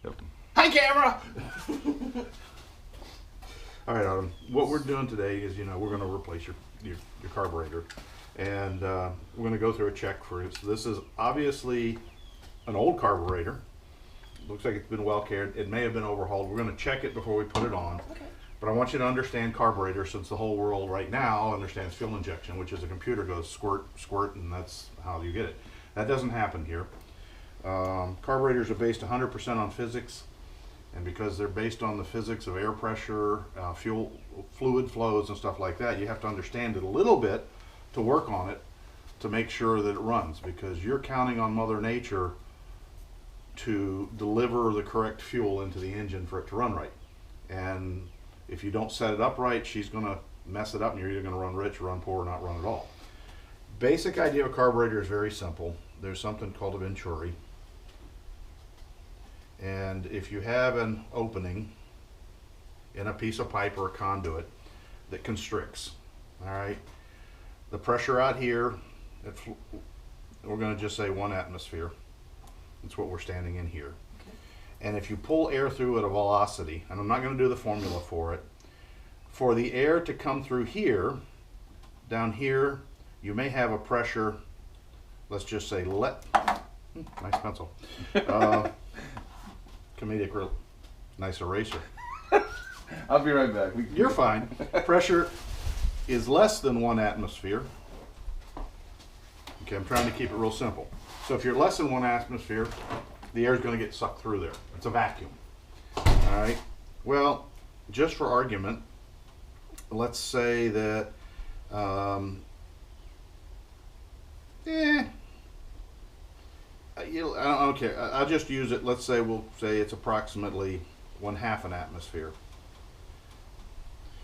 Yep. Hi, camera! All right, Autumn. What we're doing today is, we're going to replace your carburetor. And we're going to go through a check for it. So this is obviously an old carburetor. Looks like it's been well cared. It may have been overhauled. We're going to check it before we put it on. Okay. But I want you to understand carburetor, since the whole world right now understands fuel injection, which is a computer goes squirt, squirt, and that's how you get it. That doesn't happen here. Carburetors are based 100% on physics, and because they're based on the physics of air pressure, fuel, fluid flows, and stuff like that, you have to understand it a little bit to work on it to make sure that it runs, because you're counting on Mother Nature to deliver the correct fuel into the engine for it to run right. And if you don't set it up right, she's going to mess it up, and you're either going to run rich, run poor, or not run at all. Basic idea of a carburetor is very simple. There's something called a venturi. And if you have an opening in a piece of pipe or a conduit that constricts, all right, the pressure out here, we're going to just say 1 atmosphere. That's what we're standing in here. And if you pull air through at a velocity, and I'm not going to do the formula for it, for the air to come through here, down here, you may have a pressure, let's just say, nice pencil, comedic, nice eraser. I'll be right back. You're fine. Pressure is less than 1 atmosphere. Okay, I'm trying to keep it real simple. So if you're less than 1 atmosphere, the air is going to get sucked through there. It's a vacuum. All right. Well, just for argument, let's say that, I don't care. I'll just use it. Let's say we'll say it's approximately 1/2 an atmosphere.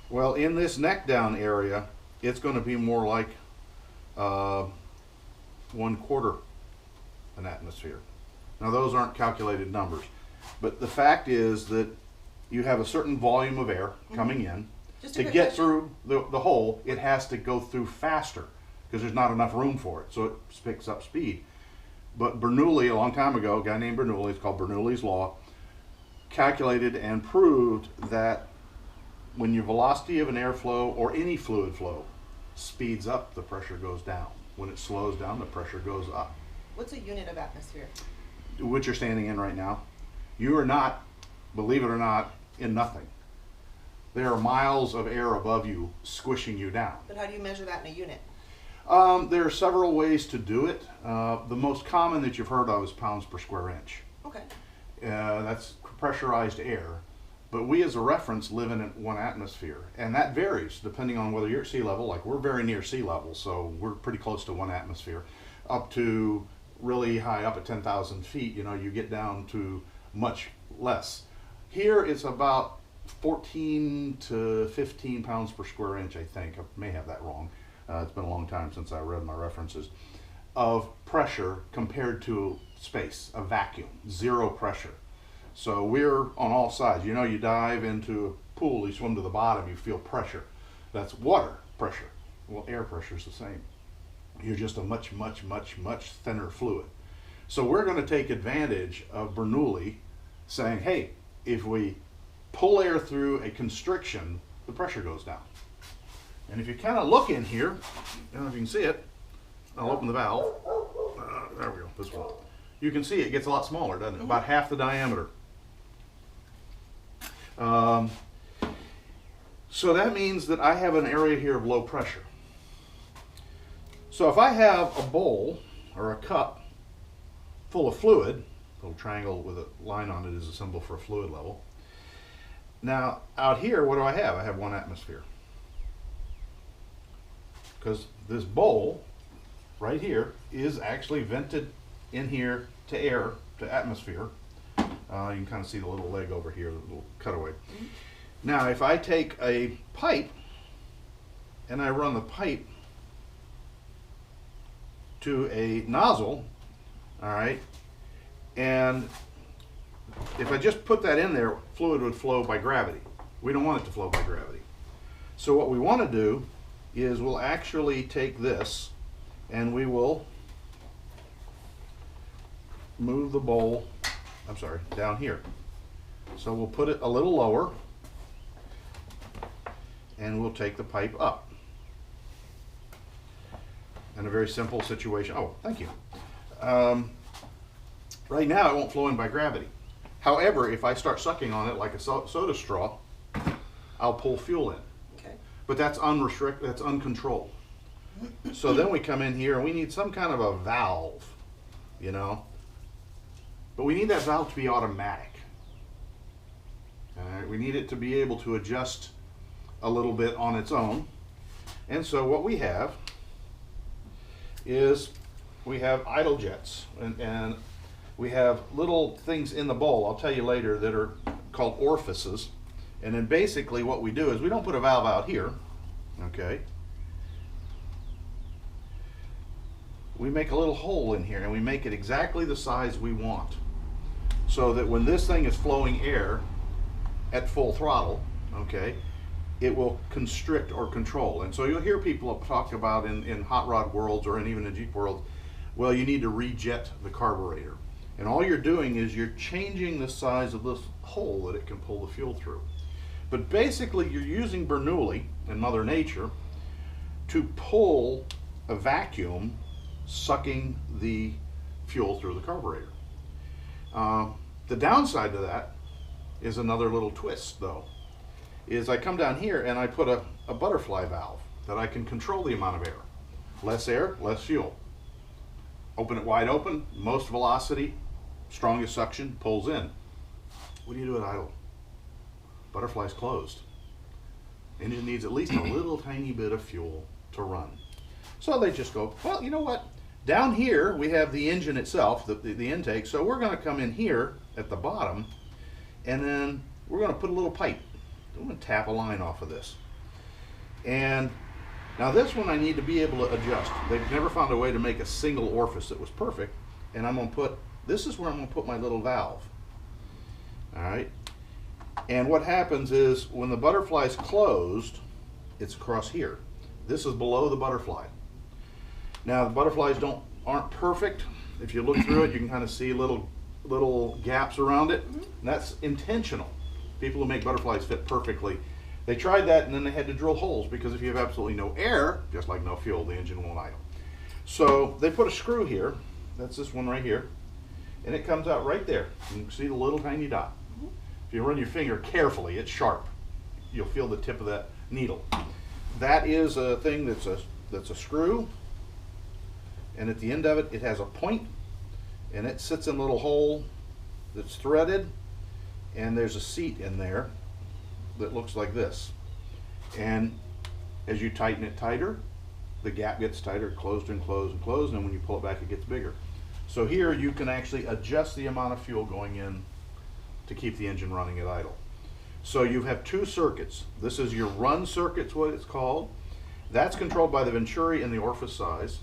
Well, in this neck down area, it's going to be more like 1/4 an atmosphere. Now, those aren't calculated numbers, but the fact is that you have a certain volume of air coming in. To get through the hole, it has to go through faster because there's not enough room for it, so it picks up speed. But Bernoulli, a long time ago, a guy named Bernoulli, it's called Bernoulli's law, calculated and proved that when your velocity of an airflow or any fluid flow speeds up, the pressure goes down. When it slows down, the pressure goes up. What's a unit of atmosphere? Which you're standing in right now. You are not, believe it or not, in nothing. There are miles of air above you squishing you down. But how do you measure that in a unit? There are several ways to do it. The most common that you've heard of is pounds per square inch. Okay. That's pressurized air. But we as a reference live in 1 atmosphere. And that varies depending on whether you're at sea level, like we're very near sea level, so we're pretty close to 1 atmosphere, up to really high up at 10,000 feet, you get down to much less. Here it's about 14 to 15 pounds per square inch, I think. I may have that wrong. It's been a long time since I read my references. Of pressure compared to space, a vacuum, 0 pressure. So we're on all sides. You dive into a pool, you swim to the bottom, you feel pressure. That's water pressure. Well, air pressure is the same. You're just a much, much, much, much thinner fluid. So we're going to take advantage of Bernoulli saying, hey, if we pull air through a constriction, the pressure goes down. And if you kind of look in here, I don't know if you can see it, I'll open the valve. There we go, this one. You can see it gets a lot smaller, doesn't it? About half the diameter. So that means that I have an area here of low pressure. So if I have a bowl or a cup full of fluid, a little triangle with a line on it is a symbol for a fluid level. Now out here, what do I have? I have 1 atmosphere. Because this bowl right here is actually vented in here to air, to atmosphere. You can kind of see the little leg over here, the little cutaway. Now if I take a pipe and I run the pipe to a nozzle, all right, and if I just put that in there, fluid would flow by gravity. We don't want it to flow by gravity. So what we want to do is we'll actually take this and we will move the bowl, down here. So we'll put it a little lower and we'll take the pipe up. In a very simple situation. Oh, thank you. Right now it won't flow in by gravity. However, if I start sucking on it like a soda straw, I'll pull fuel in. Okay. But that's unrestricted, that's uncontrolled. So then we come in here and we need some kind of a valve, you know. But we need that valve to be automatic. All right, we need it to be able to adjust a little bit on its own. And so what we have is we have idle jets, and we have little things in the bowl, I'll tell you later, that are called orifices. And then basically what we do is we don't put a valve out here, okay? We make a little hole in here and we make it exactly the size we want. So that when this thing is flowing air at full throttle, okay, it will constrict or control. And so you'll hear people talk about in hot rod worlds or even in Jeep world, well, you need to rejet the carburetor. And all you're doing is you're changing the size of this hole that it can pull the fuel through. But basically you're using Bernoulli and Mother Nature to pull a vacuum sucking the fuel through the carburetor. The downside to that is another little twist though, is I come down here and I put a butterfly valve that I can control the amount of air. Less air, less fuel. Open it wide open, most velocity, strongest suction, pulls in. What do you do at idle? Butterfly's closed. Engine needs at least a little tiny bit of fuel to run. So they just go, well, you know what? Down here we have the engine itself, the intake, so we're going to come in here at the bottom and then we're going to put a little pipe. I'm going to tap a line off of this. And now this one I need to be able to adjust. They've never found a way to make a single orifice that was perfect. And I'm going to put, this is where I'm going to put my little valve. All right. And what happens is when the butterfly's closed, it's across here. This is below the butterfly. Now the butterflies aren't perfect. If you look through it, you can kind of see little gaps around it. And that's intentional. People who make butterflies fit perfectly. They tried that and then they had to drill holes because if you have absolutely no air, just like no fuel, the engine won't idle. So they put a screw here, that's this one right here, and it comes out right there. You can see the little tiny dot. If you run your finger carefully, it's sharp. You'll feel the tip of that needle. That is a thing that's a screw, and at the end of it, it has a point, and it sits in a little hole that's threaded, and there's a seat in there that looks like this. And as you tighten it tighter, the gap gets tighter, closed and closed and closed, and when you pull it back, it gets bigger. So here you can actually adjust the amount of fuel going in to keep the engine running at idle. So you have two circuits. This is your run circuit's what it's called. That's controlled by the venturi and the orifice size.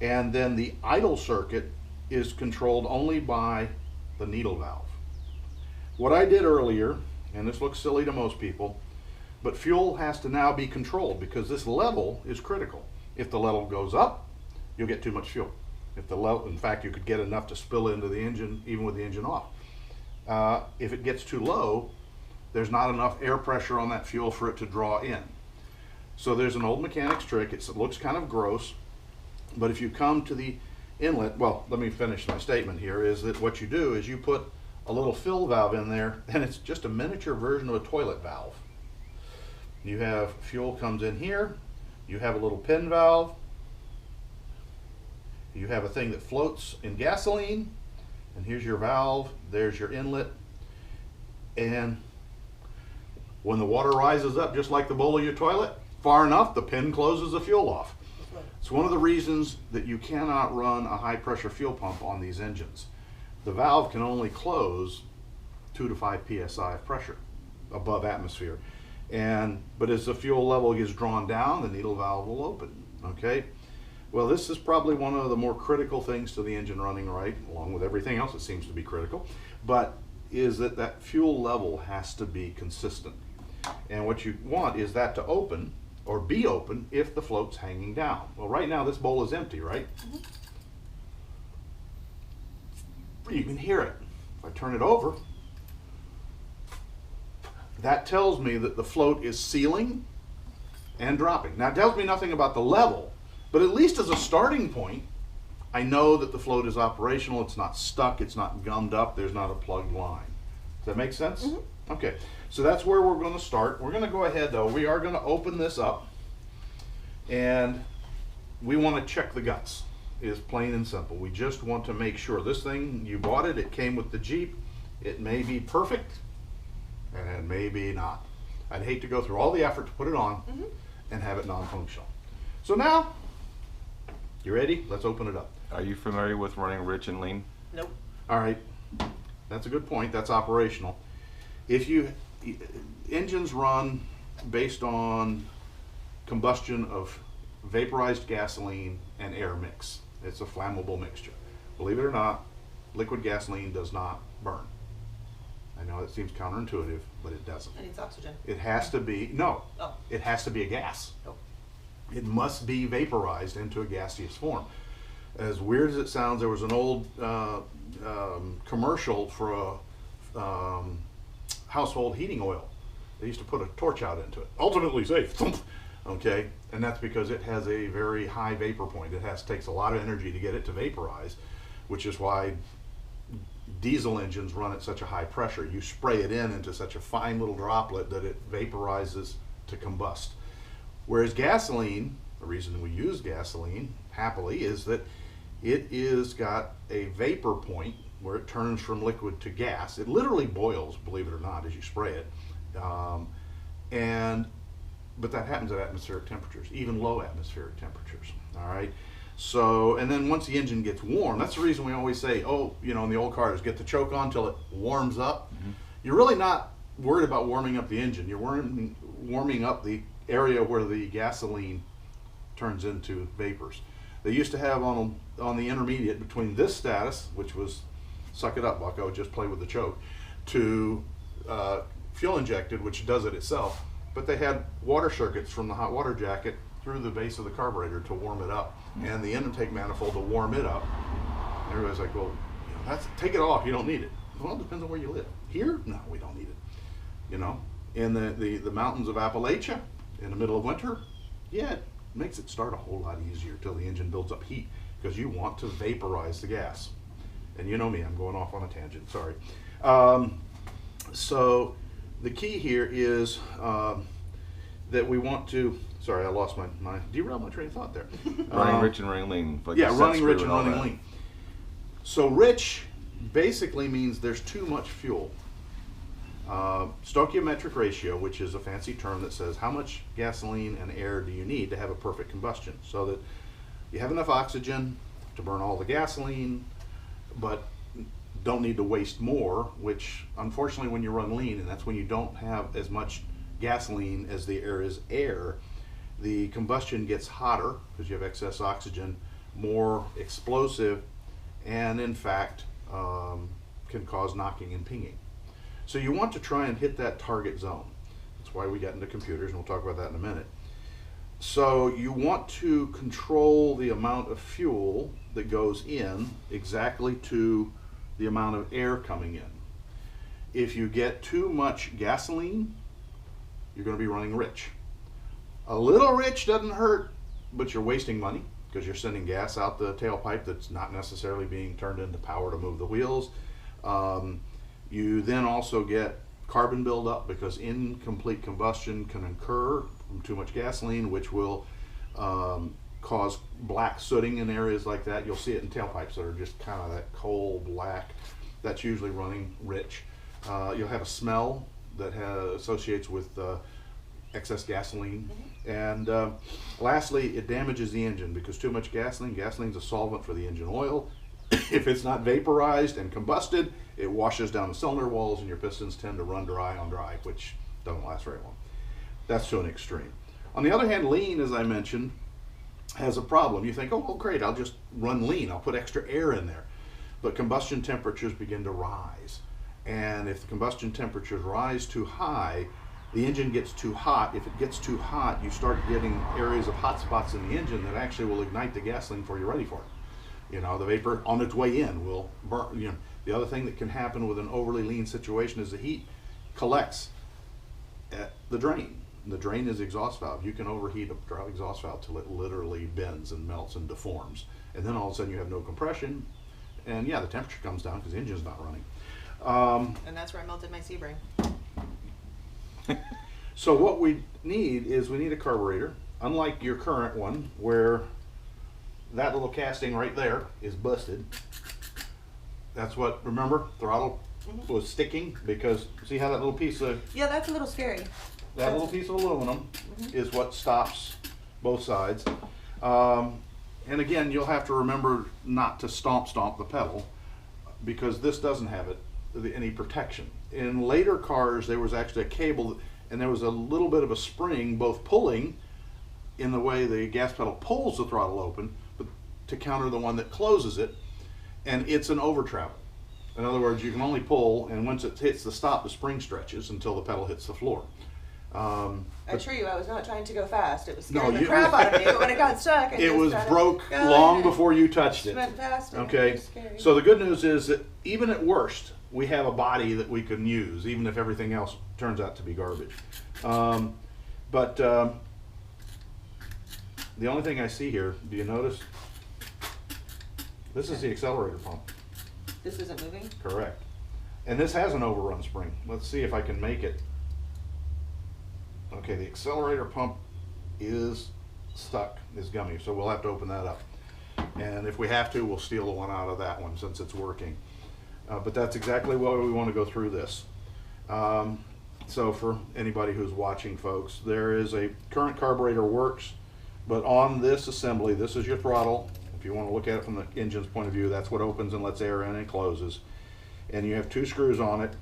And then the idle circuit is controlled only by the needle valve. What I did earlier, and this looks silly to most people, but fuel has to now be controlled because this level is critical. If the level goes up, you'll get too much fuel. If the level, in fact, you could get enough to spill into the engine even with the engine off. If it gets too low, there's not enough air pressure on that fuel for it to draw in. So there's an old mechanic's trick. It looks kind of gross, but if you come to the inlet, well, let me finish my statement here, is that what you do is you put a little fill valve in there, and it's just a miniature version of a toilet valve. You have fuel comes in here, you have a little pin valve, you have a thing that floats in gasoline, and here's your valve, there's your inlet, and when the water rises up just like the bowl of your toilet, far enough, the pin closes the fuel off. It's one of the reasons that you cannot run a high pressure fuel pump on these engines. The valve can only close 2 to 5 psi of pressure above atmosphere. But as the fuel level gets drawn down, the needle valve will open, okay? Well, this is probably one of the more critical things to the engine running right, along with everything else that seems to be critical, but is that fuel level has to be consistent. And what you want is that to open, or be open, if the float's hanging down. Well, right now this bowl is empty, right? You can hear it. If I turn it over, that tells me that the float is sealing and dropping. Now, it tells me nothing about the level, but at least as a starting point, I know that the float is operational. It's not stuck. It's not gummed up. There's not a plugged line. Does that make sense? Mm-hmm. Okay, so that's where we're going to start. We're going to go ahead, though. We are going to open this up, and we want to check the guts. Is plain and simple. We just want to make sure this thing, you bought it, it came with the Jeep. It may be perfect, and it may be not. I'd hate to go through all the effort to put it on and have it non-functional. So now, you ready? Let's open it up. Are you familiar with running rich and lean? Nope. All right, that's a good point. That's operational. Engines run based on combustion of vaporized gasoline and air mix. It's a flammable mixture. Believe it or not, liquid gasoline does not burn. I know it seems counterintuitive, but it doesn't. It needs oxygen. It has to be, no, Oh. it has to be a gas. Oh. It must be vaporized into a gaseous form. As weird as it sounds, there was an old commercial for a household heating oil. They used to put a torch out into it. Ultimately safe. Okay, and that's because it has a very high vapor point. Takes a lot of energy to get it to vaporize, which is why diesel engines run at such a high pressure. You spray it into such a fine little droplet that it vaporizes to combust. Whereas gasoline, the reason we use gasoline, happily, is that it is got a vapor point where it turns from liquid to gas. It literally boils, believe it or not, as you spray it. But that happens at atmospheric temperatures, even low atmospheric temperatures, all right? So, and then once the engine gets warm, that's the reason we always say, oh, you know, in the old cars, get the choke on till it warms up. You're really not worried about warming up the engine. You're warming up the area where the gasoline turns into vapors. They used to have on the intermediate between this status, which was suck it up, bucko, just play with the choke, to fuel injected, which does it itself. But they had water circuits from the hot water jacket through the base of the carburetor to warm it up, and the intake manifold to warm it up. And everybody's like, well, you know, take it off, you don't need it. Well, it depends on where you live. Here, no, we don't need it. You know, in the mountains of Appalachia, in the middle of winter, yeah, it makes it start a whole lot easier till the engine builds up heat, because you want to vaporize the gas. And you know me, I'm going off on a tangent, sorry. So the key here is that we want to, sorry, I lost my derailed my train of thought there. Running rich and running lean. Like Yeah, the set running rich screw and all running that. lean. So rich basically means there's too much fuel. Stoichiometric ratio, which is a fancy term that says how much gasoline and air do you need to have a perfect combustion, so that you have enough oxygen to burn all the gasoline, but don't need to waste more, which unfortunately when you run lean, and that's when you don't have as much gasoline as the air is air, the combustion gets hotter because you have excess oxygen, more explosive, and in fact can cause knocking and pinging. So you want to try and hit that target zone. That's why we got into computers, and we'll talk about that in a minute. So you want to control the amount of fuel that goes in exactly to the amount of air coming in. If you get too much gasoline, you're going to be running rich. A little rich doesn't hurt, but you're wasting money because you're sending gas out the tailpipe that's not necessarily being turned into power to move the wheels. You then also get carbon buildup because incomplete combustion can occur from too much gasoline, which will cause black sooting in areas like that. You'll see it in tailpipes that are just kind of that coal black. That's usually running rich. You'll have a smell that associates with excess gasoline. And lastly, it damages the engine because too much gasoline's a solvent for the engine oil. If it's not vaporized and combusted, it washes down the cylinder walls and your pistons tend to run dry on dry, which doesn't last very long. That's to an extreme. On the other hand, lean, as I mentioned, has a problem. You think, oh, well, great, I'll just run lean. I'll put extra air in there. But combustion temperatures begin to rise. And if the combustion temperatures rise too high, the engine gets too hot. If it gets too hot, you start getting areas of hot spots in the engine that actually will ignite the gasoline before you're ready for it. You know, the vapor on its way in will burn. You know, the other thing that can happen with an overly lean situation is the heat collects at the drain. The drain is the exhaust valve. You can overheat a dry exhaust valve till it literally bends and melts and deforms. And then all of a sudden you have no compression. And yeah, the temperature comes down because the engine's not running. And that's where I melted my Sebring. So what we need is we need a carburetor. Unlike your current one, where that little casting right there is busted. That's what, remember, throttle was sticking because see how that little piece of Yeah, that's a little scary. that little piece of aluminum is what stops both sides. And again, you'll have to remember not to stomp the pedal because this doesn't have any protection. In later cars, there was actually a cable and there was a little bit of a spring both pulling in the way the gas pedal pulls the throttle open, but to counter the one that closes it, and it's an over travel. In other words, you can only pull, and once it hits the stop, the spring stretches until the pedal hits the floor. I assure you, I was not trying to go fast. It was No, scaring the you- crap out of me, but when it got stuck, It was broke long before you touched it. Went fast. And it Okay, was scary. so the good news is that even at worst, we have a body that we can use, even if everything else turns out to be garbage. The only thing I see here, do you notice? This is the accelerator pump, This isn't moving. correct. And this has an overrun spring. Let's see if I can make it. Okay, the accelerator pump is stuck, is gummy, so we'll have to open that up. And if we have to, we'll steal the one out of that one since it's working. But that's exactly why we want to go through this. So for anybody who's watching, folks, there is a current carburetor works, but on this assembly, this is your throttle. If you want to look at it from the engine's point of view, that's what opens and lets air in and closes. And you have two screws on it.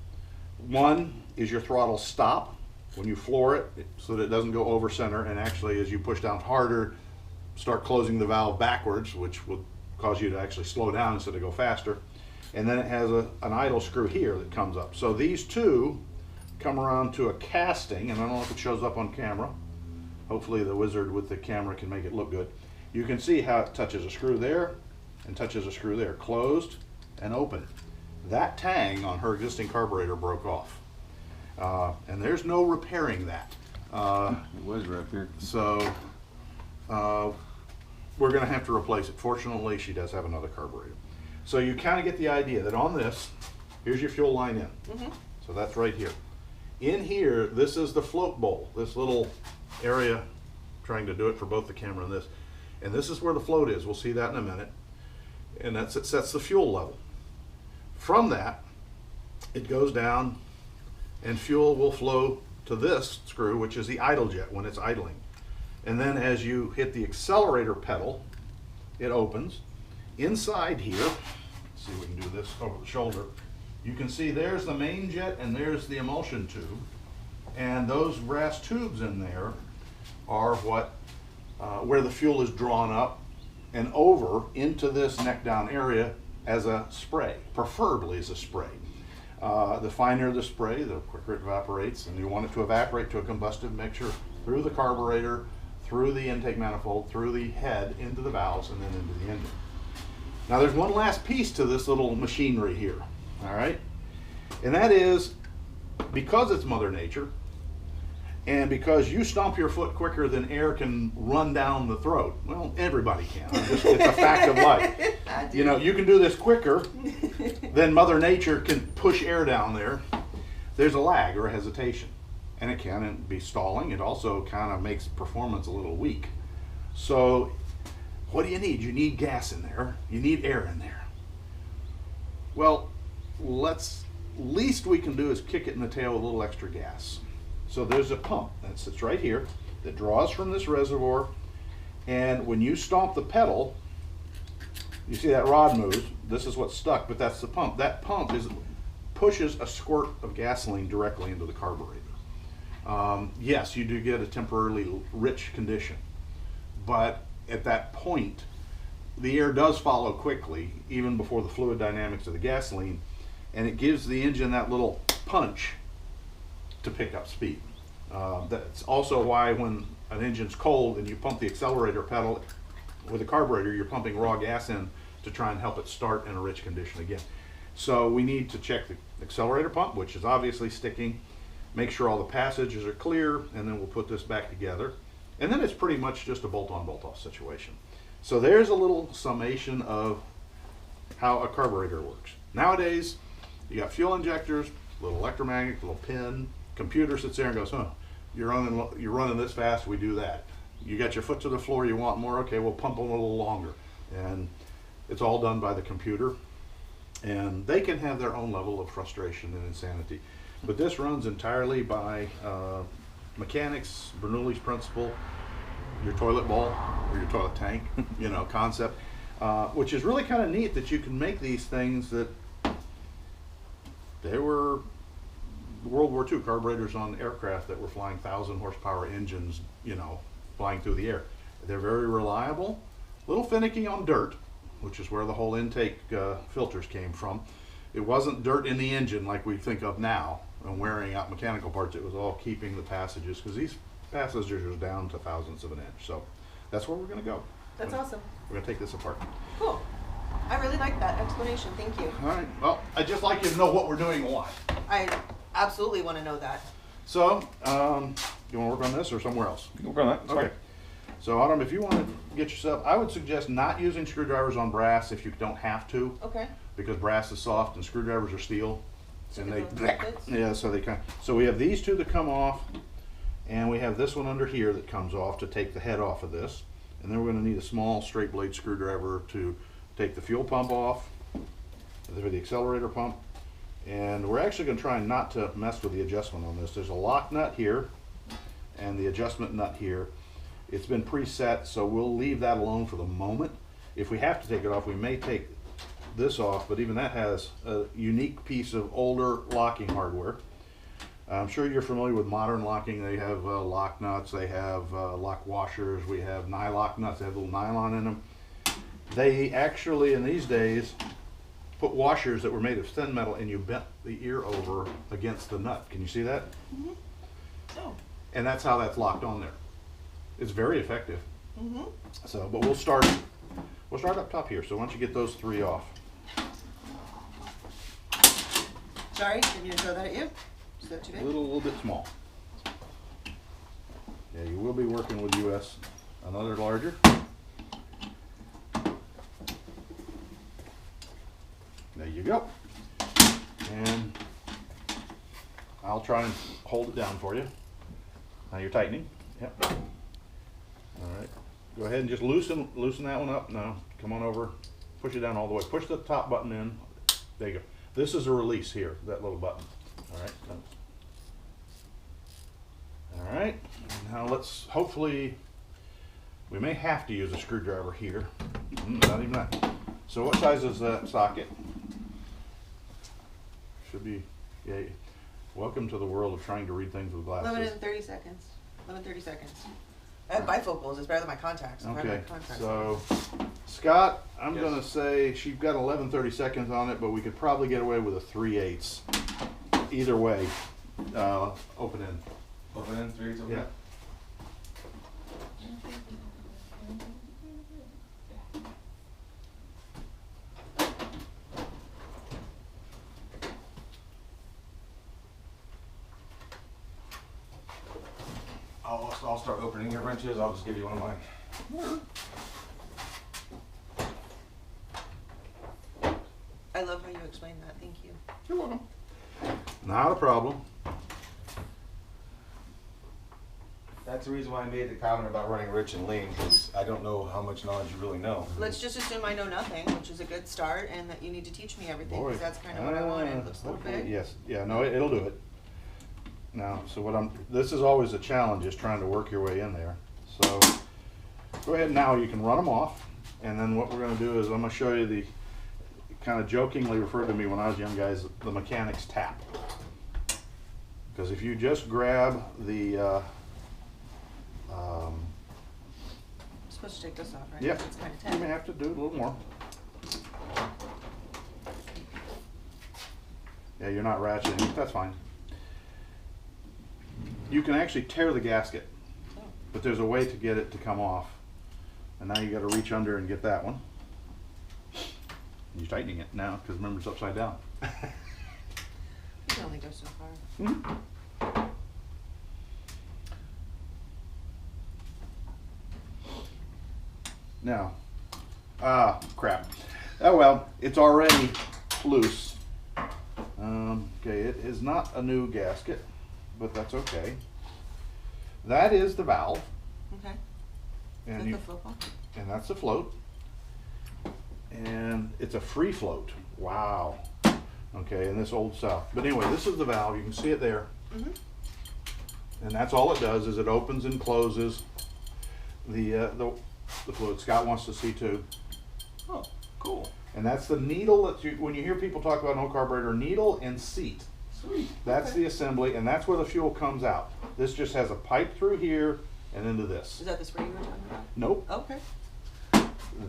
One is your throttle stop when you floor it so that it doesn't go over center, and actually as you push down harder, start closing the valve backwards, which will cause you to actually slow down instead of go faster. And then it has an idle screw here that comes up. So these two come around to a casting, and I don't know if it shows up on camera. Hopefully the wizard with the camera can make it look good. You can see how it touches a screw there and touches a screw there, closed and open. That tang on her existing carburetor broke off. And there's no repairing that. It was right there. So we're going to have to replace it. Fortunately, she does have another carburetor. So you kind of get the idea that on this, here's your fuel line in. So that's right here. In here, this is the float bowl, this little area, trying to do it for both the camera and this. And this is where the float is. We'll see that in a minute. And it sets the fuel level. From that, it goes down and fuel will flow to this screw, which is the idle jet when it's idling. And then as you hit the accelerator pedal, it opens. Inside here, let's see if we can do this over the shoulder, you can see there's the main jet and there's the emulsion tube. And those brass tubes in there are what where the fuel is drawn up and over into this neck down area as a spray, preferably as a spray. The finer the spray, the quicker it evaporates, and you want it to evaporate to a combustive mixture through the carburetor, through the intake manifold, through the head, into the valves, and then into the engine. Now there's one last piece to this little machinery here, all right? And that is, because it's Mother Nature, and because you stomp your foot quicker than air can run down the throat, well, everybody can. It's a fact of life. You know, you can do this quicker than Mother Nature can push air down there. There's a lag or a hesitation, and it can be stalling. It also kind of makes performance a little weak. So what do you need? You need gas in there. You need air in there. Well, least we can do is kick it in the tail with a little extra gas. So there's a pump that sits right here that draws from this reservoir, and when you stomp the pedal, you see that rod moves. This is what's stuck, but that's the pump. That pump pushes a squirt of gasoline directly into the carburetor. Yes, you do get a temporarily rich condition, but at that point, the air does follow quickly, even before the fluid dynamics of the gasoline, and it gives the engine that little punch to pick up speed. That's also why when an engine's cold and you pump the accelerator pedal with a carburetor, you're pumping raw gas in to try and help it start in a rich condition again. So we need to check the accelerator pump, which is obviously sticking. make sure all the passages are clear, and then we'll put this back together. And then it's pretty much just a bolt-on, bolt-off situation. So there's a little summation of how a carburetor works. Nowadays, you got fuel injectors, little electromagnet, little pin, computer sits there and goes, huh, you're running this fast, we do that. You got your foot to the floor, you want more, okay, we'll pump them a little longer. And it's all done by the computer. And they can have their own level of frustration and insanity. But this runs entirely by mechanics, Bernoulli's principle, your toilet bowl or your toilet tank, you know, concept, which is really kind of neat that you can make these things that they were World War II carburetors on aircraft that were flying 1,000 horsepower engines, you know, flying through the air. They're very reliable, a little finicky on dirt, which is where the whole intake filters came from. It wasn't dirt in the engine like we think of now and wearing out mechanical parts. It was all keeping the passages, because these passages are down to thousandths of an inch. So that's where we're going to go. That's awesome. We're going to take this apart. Cool. I really like that explanation. Thank you. All right. Well, I'd just like you to know what we're doing and why. I absolutely want to know that. So, you want to work on this or somewhere else? You can work on that. It's Okay. fine. So, Autumn, if you want to get yourself, I would suggest not using screwdrivers on brass if you don't have to, Okay. because brass is soft and screwdrivers are steel. So And get they, those bits? yeah, so they kind of, so we have these two that come off, and we have this one under here that comes off to take the head off of this. And then we're going to need a small straight blade screwdriver to take the fuel pump off, for the accelerator pump. And we're actually going to try not to mess with the adjustment on this. There's a lock nut here and the adjustment nut here. It's been preset, so we'll leave that alone for the moment. If we have to take it off, we may take this off, but even that has a unique piece of older locking hardware. I'm sure you're familiar with modern locking. They have lock nuts, they have lock washers, we have nylock nuts, they have little nylon in them. They actually, in these days, put washers that were made of thin metal, and you bent the ear over against the nut. Can you see that? Mm-hmm. Oh. And that's how that's locked on there. It's very effective. Mm-hmm. So, but we'll start up top here. So why don't you get those three off? Sorry, didn't mean to throw that at you. Is that too A big? little bit small. Yeah, you will be working with US, another larger. There you go. And I'll try and hold it down for you. Now you're tightening. Yep. All right. Go ahead and just loosen that one up. No, come on over. Push it down all the way. Push the top button in. There you go. This is a release here, that little button. All right. All right. Now let's, hopefully, we may have to use a screwdriver here. Not even that. So what size is that socket? Should be, yeah. Welcome to the world of trying to read things with glasses. Limited in 30 seconds. 30 seconds. I have bifocals. It's better than my contacts. I'm Okay, wearing my contacts. so Scott, I'm Yes. gonna say she's got 11 seconds on it, but we could probably get away with a 3/8. Either way, open end. Open in, 3, open. Yeah. I'll start opening your wrenches. I'll just give you one of mine. I love how you explained that. Thank you. You're welcome. Not a problem. That's the reason why I made the comment about running rich and lean, because I don't know how much knowledge you really know. Let's just assume I know nothing, which is a good start, and that you need to teach me everything, Boy. because that's kind of what I wanted. Looks a little Hopefully, big. yes, yeah, no, it'll do it. Now, so this is always a challenge, is trying to work your way in there. So, go ahead now, you can run them off, and then what we're gonna do is I'm gonna show you the, kind of jokingly referred to me when I was young, guys, the mechanic's tap. Because if you just grab the, I'm supposed to take this off, right? yeah, It's kind of you may tight. have to do a little more. Yeah, you're not ratcheting, that's fine. You can actually tear the gasket, but there's a way to get it to come off. And now you gotta reach under and get that one. You're tightening it now, because remember it's upside down. You can only go so far. Now, crap. Oh well, it's already loose. Okay, it is not a new gasket, but that's okay. That is the valve. Okay. And Is that the flip one? and that's the float. And it's a free float. Wow. Okay, in this old South. But anyway, this is the valve. You can see it there. Mm-hmm. And that's all it does is it opens and closes the float. Scott wants to see too. Oh, cool. And that's the needle that when you hear people talk about no carburetor, needle and seat. Sweet. That's Okay. the assembly, and that's where the fuel comes out. This just has a pipe through here and into this. Is that the spray you were talking about? Nope. Okay.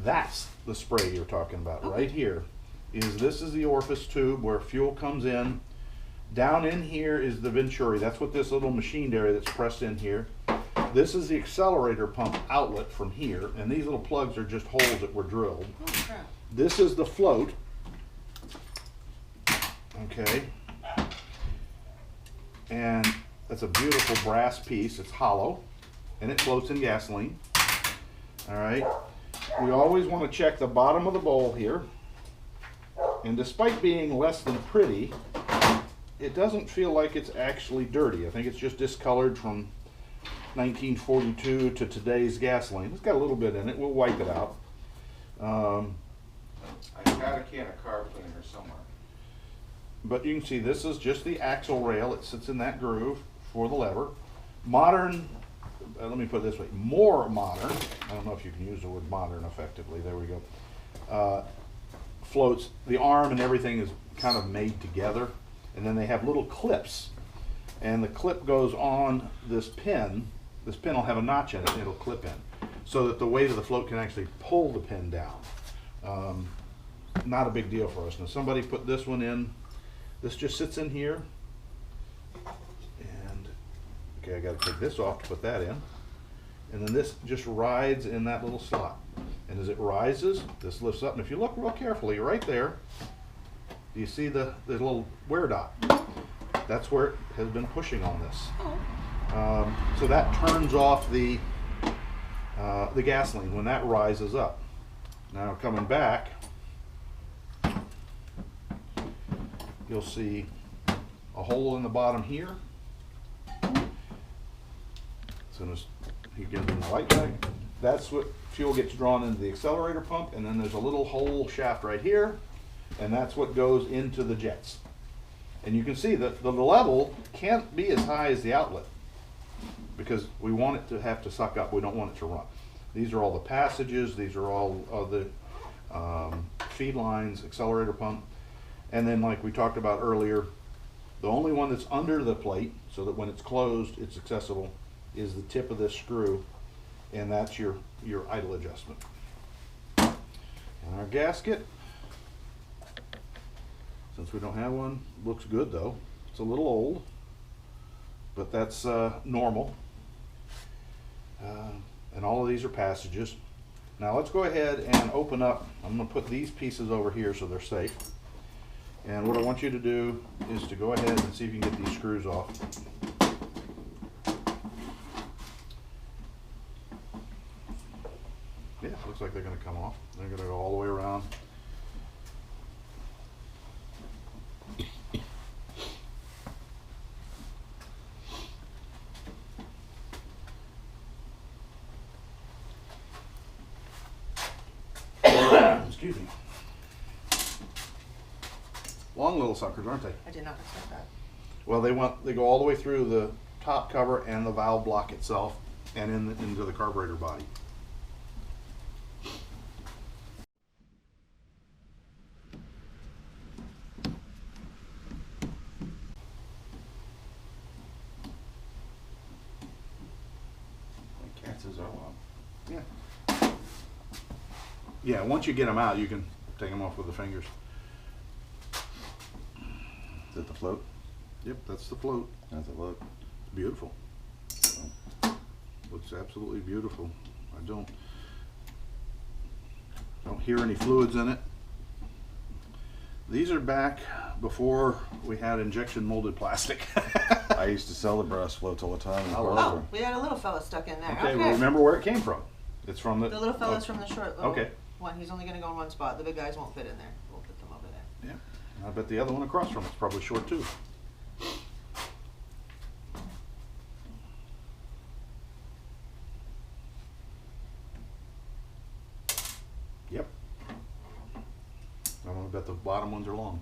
That's the spray you're talking about. Okay. Right here this is the orifice tube where fuel comes in. Down in here is the venturi. That's what this little machined area that's pressed in here. This is the accelerator pump outlet from here, and these little plugs are just holes that were drilled. Oh crap. This is the float. Okay. And that's a beautiful brass piece. It's hollow, and it floats in gasoline. All right. We always want to check the bottom of the bowl here. And despite being less than pretty, it doesn't feel like it's actually dirty. I think it's just discolored from 1942 to today's gasoline. It's got a little bit in it. We'll wipe it out. I've got a can of carb cleaner somewhere. But you can see this is just the axle rail. It sits in that groove for the lever. Modern, let me put it this way, more modern, I don't know if you can use the word modern effectively, there we go, floats, the arm and everything is kind of made together, and then they have little clips, and the clip goes on this pin. This pin will have a notch in it and it'll clip in, so that the weight of the float can actually pull the pin down. Not a big deal for us. Now somebody put this one in. This just sits in here, and okay, I got to take this off to put that in, and then this just rides in that little slot, and as it rises, this lifts up, and if you look real carefully, right there, do you see the little wear dot? That's where it has been pushing on this. So that turns off the gasoline when that rises up. Now coming back, you'll see a hole in the bottom here. As soon as he gives him the light back, that's what fuel gets drawn into the accelerator pump, and then there's a little hole shaft right here, and that's what goes into the jets. And you can see that the level can't be as high as the outlet because we want it to have to suck up. We don't want it to run. These are all the passages. These are all of the feed lines, accelerator pump. And then, like we talked about earlier, the only one that's under the plate, so that when it's closed, it's accessible, is the tip of this screw, and that's your idle adjustment. And our gasket, since we don't have one, looks good though. It's a little old, but that's normal. And all of these are passages. Now let's go ahead and open up. I'm going to put these pieces over here so they're safe. And what I want you to do is to go ahead and see if you can get these screws off. Yeah, looks like they're going to come off. They're going to go all the way around. Excuse me. Long little suckers, aren't they? I did not expect that. Well, they go all the way through the top cover and the valve block itself, and into the carburetor body. Cats is all Yeah. Yeah. Once you get them out, you can take them off with the fingers. Is that the float? Yep, that's the float. How's it look? Beautiful. Looks absolutely beautiful. I don't hear any fluids in it. These are back before we had injection molded plastic. I used to sell the brass floats all the time. Oh, Oh, we had a little fella stuck in there. Okay, well, remember where it came from. It's from the. The little fella's from the short little Okay. one. He's only gonna go in one spot. The big guys won't fit in there. We'll put them over there. Yeah. I bet the other one across from it's probably short too. Yep. I'm gonna bet the bottom ones are long.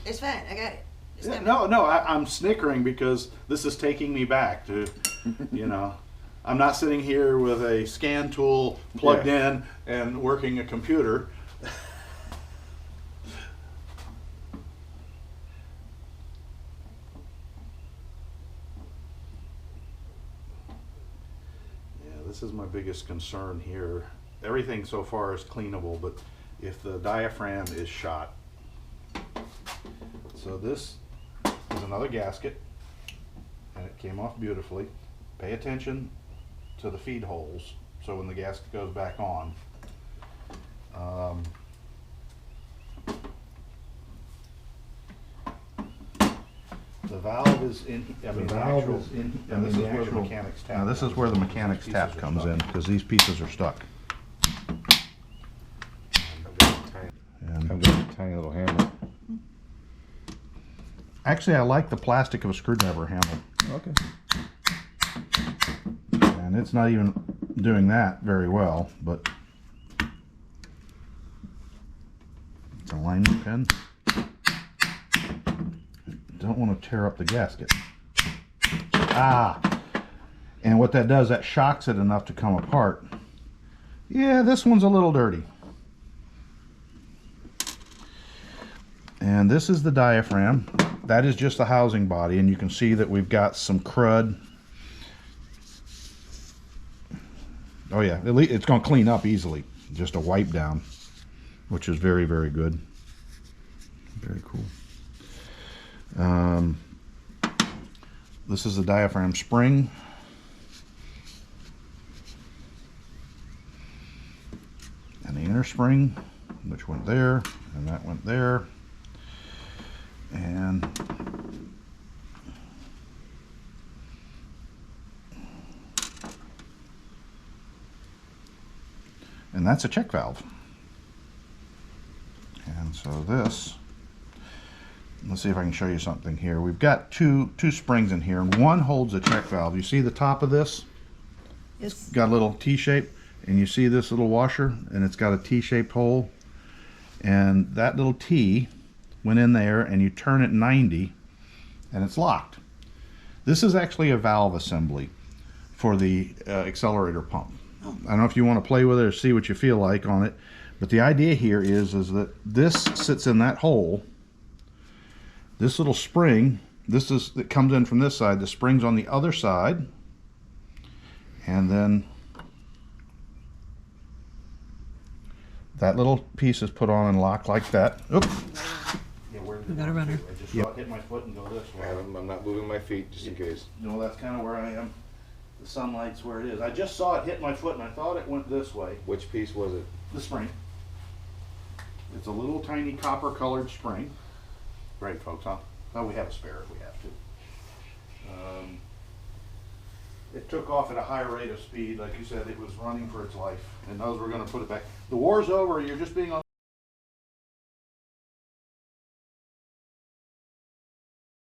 It's fine. I got it. It's Yeah, coming. no, I'm snickering because this is taking me back to, you know, I'm not sitting here with a scan tool plugged in and working a computer. Yeah, this is my biggest concern here. Everything so far is cleanable, but if the diaphragm is shot. So this is another gasket, and it came off beautifully. Pay attention to the feed holes, so when the gasket goes back on. The valve is in. I mean, the valve actual, is in- and this I is mean, the where the actual- mechanics tap. Now this is where the comes in. mechanics These tap pieces are comes stuck. in, because these pieces are stuck. And I've got a tiny little hammer. actually, I like the plastic of a screwdriver handle, Okay. and it's not even doing that very well, but it's a alignment pin. Don't want to tear up the gasket. Ah, and what that does, that shocks it enough to come apart. Yeah, this one's a little dirty. And this is the diaphragm. That is just the housing body, and you can see that we've got some crud. Oh yeah, at least it's going to clean up easily. Just a wipe down, which is very, very good. Very cool. This is the diaphragm spring. And the inner spring, which went there, and that went there. And that's a check valve. And so this, let's see if I can show you something here. We've got two springs in here, and one holds a check valve. You see the top of this? It's Got a little T-shape, and you see this little washer, and it's got a T-shaped hole, and that little T went in there, and you turn it 90 and it's locked. This is actually a valve assembly for the accelerator pump. I don't know if you want to play with it or see what you feel like on it, but the idea here is that this sits in that hole. This little spring, that comes in from this side, the spring's on the other side, and then that little piece is put on and locked like that. Oop. Yeah, where did We it got a go? runner. I just saw it hit my foot and go this way. I'm not moving my feet just in case. You know, that's kind of where I am. The sunlight's where it is. I just saw it hit my foot and I thought it went this way. Which piece was it? The spring. It's a little tiny copper colored spring. Great, folks, huh? Well, we have a spare if we have to. It took off at a high rate of speed. Like you said, it was running for its life. And those were going to put it back. The war's over. You're just being on